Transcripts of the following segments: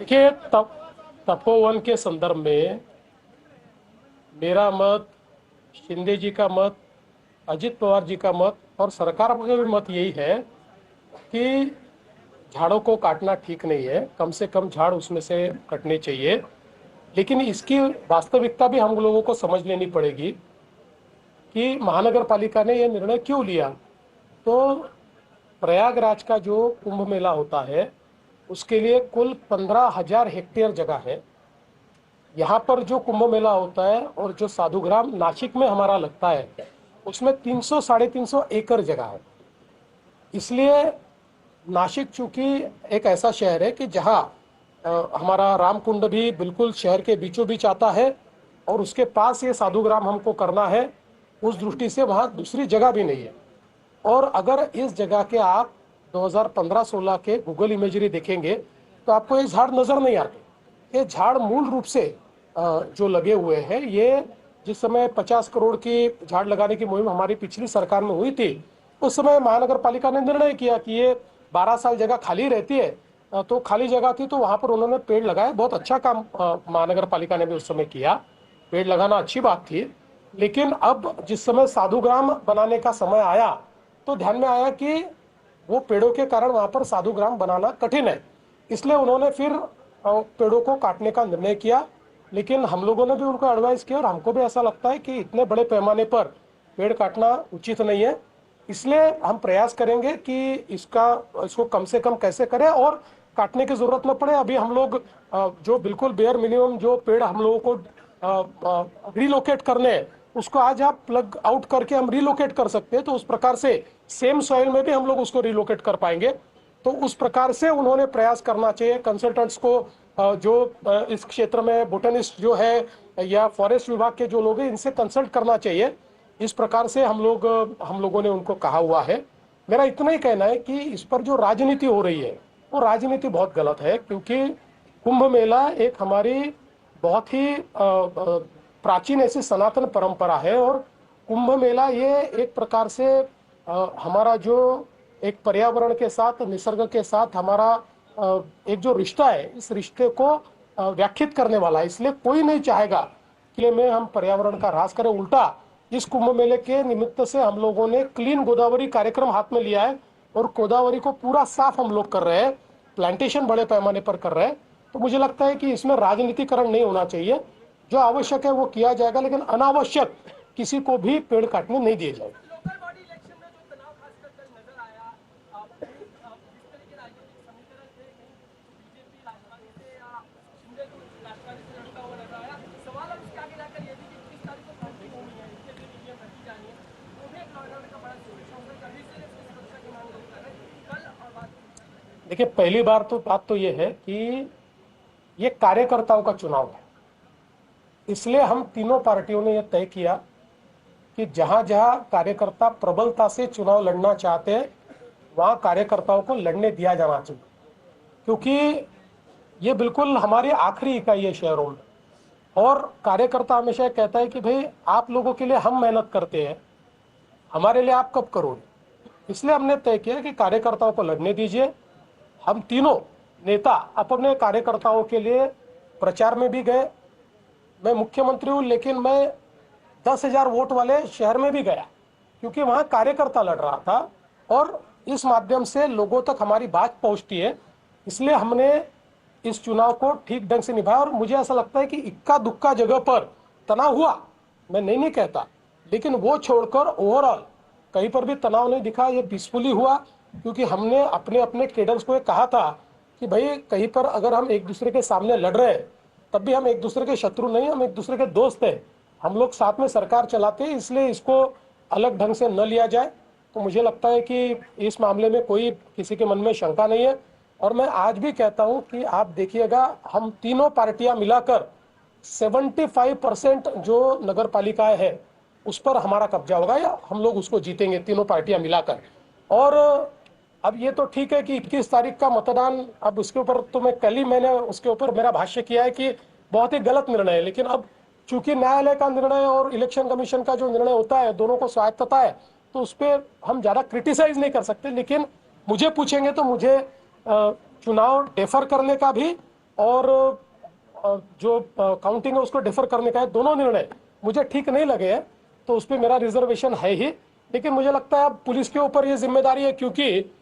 देखिए, तपोवन के संदर्भ में मेरा मत, शिंदे जी का मत, अजित पवार जी का मत और सरकार का भी मत यही है कि झाड़ों को काटना ठीक नहीं है। कम से कम झाड़ उसमें से कटने चाहिए। लेकिन इसकी वास्तविकता भी हम लोगों को समझ लेनी पड़ेगी कि महानगर पालिका ने यह निर्णय क्यों लिया। तो प्रयागराज का जो कुंभ मेला होता है उसके लिए कुल 15,000 हेक्टेयर जगह है। यहाँ पर जो कुंभ मेला होता है और जो साधुग्राम नासिक में हमारा लगता है उसमें 300 साढ़े 300 एकड़ जगह है। इसलिए नासिक चूंकि एक ऐसा शहर है कि जहाँ हमारा रामकुंड भी बिल्कुल शहर के बीचों बीच आता है और उसके पास ये साधुग्राम हमको करना है, उस दृष्टि से वहाँ दूसरी जगह भी नहीं है। और अगर इस जगह के आप 2015-16 के गूगल इमेजरी देखेंगे तो आपको ये झाड़ नजर नहीं आते। ये झाड़ मूल रूप से जो लगे हुए हैं, ये जिस समय 50 करोड़ की झाड़ लगाने की मुहिम हमारी पिछली सरकार में हुई थी, उस समय महानगर पालिका ने निर्णय किया कि ये 12 साल जगह खाली रहती है। तो खाली जगह थी तो वहां पर उन्होंने पेड़ लगाए। बहुत अच्छा काम महानगर पालिका ने भी उस समय किया। पेड़ लगाना अच्छी बात थी। लेकिन अब जिस समय साधुग्राम बनाने का समय आया तो ध्यान में आया कि वो पेड़ों के कारण वहां पर साधुग्राम बनाना कठिन है। इसलिए उन्होंने फिर पेड़ों को काटने का निर्णय किया। लेकिन हम लोगों ने भी उनको एडवाइस किया और हमको भी ऐसा लगता है कि इतने बड़े पैमाने पर पेड़ काटना उचित नहीं है। इसलिए हम प्रयास करेंगे कि इसको कम से कम कैसे करें और काटने की जरूरत न पड़े। अभी हम लोग जो बिल्कुल बेयर मिनिमम जो पेड़ हम लोगों को रिलोकेट करने हैं उसको आज आप प्लग आउट करके हम रिलोकेट कर सकते हैं। तो उस प्रकार से सेम सॉइल में भी हम लोग उसको रिलोकेट कर पाएंगे। तो उस प्रकार से उन्होंने प्रयास करना चाहिए कंसल्टेंट्स को, जो इस क्षेत्र में बोटनिस्ट जो है या फॉरेस्ट विभाग के जो लोग हैं इनसे कंसल्ट करना चाहिए। इस प्रकार से हम लोगों ने उनको कहा हुआ है। मेरा इतना ही कहना है कि इस पर जो राजनीति हो रही है वो राजनीति बहुत गलत है, क्योंकि कुंभ मेला एक हमारी बहुत ही प्राचीन ऐसी सनातन परंपरा है। और कुंभ मेला ये एक प्रकार से हमारा जो एक पर्यावरण के साथ, निसर्ग के साथ हमारा एक जो रिश्ता है, इस रिश्ते को व्याख्यात करने वाला है। इसलिए कोई नहीं चाहेगा कि में हम पर्यावरण का ह्रास करें। उल्टा इस कुंभ मेले के निमित्त से हम लोगों ने क्लीन गोदावरी कार्यक्रम हाथ में लिया है और गोदावरी को पूरा साफ हम लोग कर रहे हैं, प्लांटेशन बड़े पैमाने पर कर रहे हैं। तो मुझे लगता है कि इसमें राजनीतिकरण नहीं होना चाहिए। जो आवश्यक है वो किया जाएगा, लेकिन अनावश्यक किसी को भी पेड़ काटने नहीं दिए जाएंगे। लोकल बॉडी इलेक्शन में जो तनाव खासकर कल नजर आया, जिस तरह के राजनीतिक समीकरण थे, बीजेपी राजधानी से या शिंदे को राजधानी से लड़ता हुआ नजर आया। सवाल अब इसके आगे जाकर ये भी कि 21 तारीख को काउंटिंग होनी है, इसके लिए ईवीएम रखी जानी है, वो भी एक लॉ का बड़ा सिचुएशन है। अभी से इसकी सुरक्षा की मांग लोग कर रहे हैं कल और बात। देखिए, पहली बात तो ये है कि ये कार्यकर्ताओं का चुनाव है। इसलिए हम तीनों पार्टियों ने यह तय किया कि जहां जहां कार्यकर्ता प्रबलता से चुनाव लड़ना चाहते हैं वहां कार्यकर्ताओं को लड़ने दिया जाना चाहिए। क्योंकि ये बिल्कुल हमारी आखिरी इकाई है शहरों में। और कार्यकर्ता हमेशा कहता है कि भाई आप लोगों के लिए हम मेहनत करते हैं, हमारे लिए आप कब करोगे। इसलिए हमने तय किया कि कार्यकर्ताओं को लड़ने दीजिए। हम तीनों नेता अपने कार्यकर्ताओं के लिए प्रचार में भी गए। मैं मुख्यमंत्री हूं लेकिन मैं 10,000 वोट वाले शहर में भी गया, क्योंकि वहां कार्यकर्ता लड़ रहा था और इस माध्यम से लोगों तक हमारी बात पहुंचती है। इसलिए हमने इस चुनाव को ठीक ढंग से निभाया। और मुझे ऐसा लगता है कि इक्का दुक्का जगह पर तनाव हुआ, मैं नहीं कहता, लेकिन वो छोड़कर ओवरऑल कहीं पर भी तनाव नहीं दिखा। ये पीसफुली हुआ, क्योंकि हमने अपने अपने केडर्स को कहा था कि भाई कहीं पर अगर हम एक दूसरे के सामने लड़ रहे हैं तब भी हम एक दूसरे के शत्रु नहीं, हम एक दूसरे के दोस्त हैं। हम लोग साथ में सरकार चलाते हैं, इसलिए इसको अलग ढंग से न लिया जाए। तो मुझे लगता है कि इस मामले में कोई किसी के मन में शंका नहीं है। और मैं आज भी कहता हूं कि आप देखिएगा, हम तीनों पार्टियां मिलाकर 75% जो नगर पालिकाएं हैं उस पर हमारा कब्जा होगा, या हम लोग उसको जीतेंगे तीनों पार्टियां मिलाकर। और अब ये तो ठीक है कि 21 तारीख का मतदान, अब उसके ऊपर तो मैंने उसके ऊपर मेरा भाष्य किया है कि बहुत ही गलत निर्णय है। लेकिन अब चूंकि न्यायालय का निर्णय और इलेक्शन कमीशन का जो निर्णय होता है, दोनों को स्वायत्तता है, तो उस पर हम ज्यादा क्रिटिसाइज नहीं कर सकते। लेकिन मुझे पूछेंगे तो मुझे चुनाव डेफर करने का भी और जो काउंटिंग है उसको डिफर करने का है, दोनों निर्णय मुझे ठीक नहीं लगे हैं, तो उस पर मेरा रिजर्वेशन है ही। लेकिन मुझे लगता है अब पुलिस के ऊपर ये जिम्मेदारी है, क्योंकि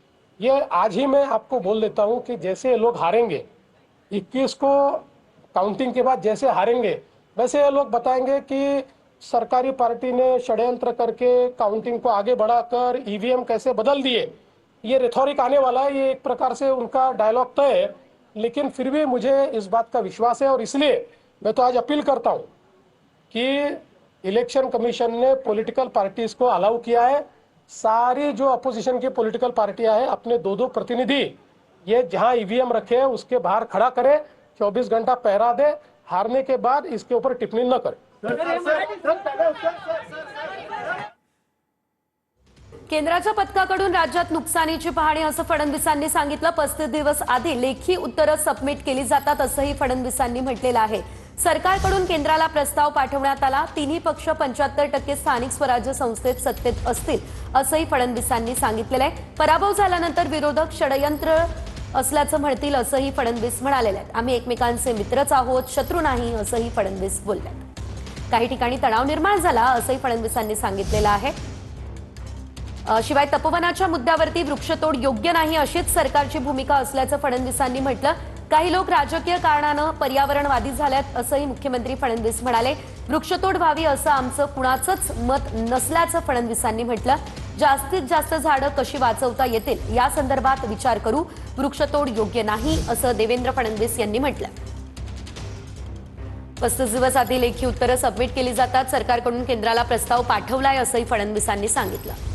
ये आज ही मैं आपको बोल देता हूं कि जैसे ये लोग हारेंगे 21 को, काउंटिंग के बाद जैसे हारेंगे, वैसे ये लोग बताएंगे कि सरकारी पार्टी ने षड्यंत्र करके काउंटिंग को आगे बढ़ाकर ईवीएम कैसे बदल दिए। ये रिथोरिक आने वाला है, ये एक प्रकार से उनका डायलॉग तय है। लेकिन फिर भी मुझे इस बात का विश्वास है, और इसलिए मैं तो आज अपील करता हूं कि इलेक्शन कमीशन ने पॉलिटिकल पार्टीज को अलाउ किया है, सारी जो अपोजिशन की पॉलिटिकल पार्टियां हैं अपने 2-2 प्रतिनिधि ये जहां ईवीएम रखे हैं उसके बाहर खड़ा करे, 24 घंटा पहरा दे, हारने के बाद इसके ऊपर टिप्पणी न करे। केंद्राच्या पथकाकडून राज्यात नुकसानीची पाहणी असं फडणवीसांनी सांगितलं। 35 दिवस आधी लेखी उत्तरं सबमिट केली जातात असंही फडणवीसांनी म्हटलेलं आहे। सरकारकडून केंद्राला प्रस्ताव पाठवण्यात आला। तिन्ही पक्ष 75% स्थानिक स्वराज्य संस्थेत सत्तेत असतील असंही फडणवीसांनी सांगितलेलं आहे। पराभव झाल्यानंतर विरोधक षड्यंत्र असल्याचं म्हणतील असंही फडणवीस म्हणाले आहेत। आम्ही एकमेकांचे मित्रच आहोत, शत्रू नाही असंही फडणवीस बोलले। काही ठिकाणी तणाव निर्माण झाला असंही फडणवीसांनी सांगितलेलं आहे। शिवाय तपोवनाच्या मुद्द्यावरती वृक्षतोड योग्य नाही अशीच सरकारची भूमिका असल्याचं फडणवीसांनी म्हटलं। काही लोक राजकीय कारणानं पर्यावरणवादी झाल्यात असंही मुख्यमंत्री फडणवीस म्हणाले। वृक्षतोड व्हावी असं आमचं कुणाचंच मत नसल्याचं फडणवीसांनी म्हटलं। जास्तीत जास्त झाडं कशी वाचवता येतील या संदर्भात विचार करू, वृक्षतोड योग्य नाही असं देवेंद्र फडणवीस यांनी म्हटलं। 35 दिवस आधी लेखी उत्तरं सबमिट केली जातात। सरकारकडून केंद्राला प्रस्ताव पाठवलाय असंही फडणवीसांनी सांगितलं।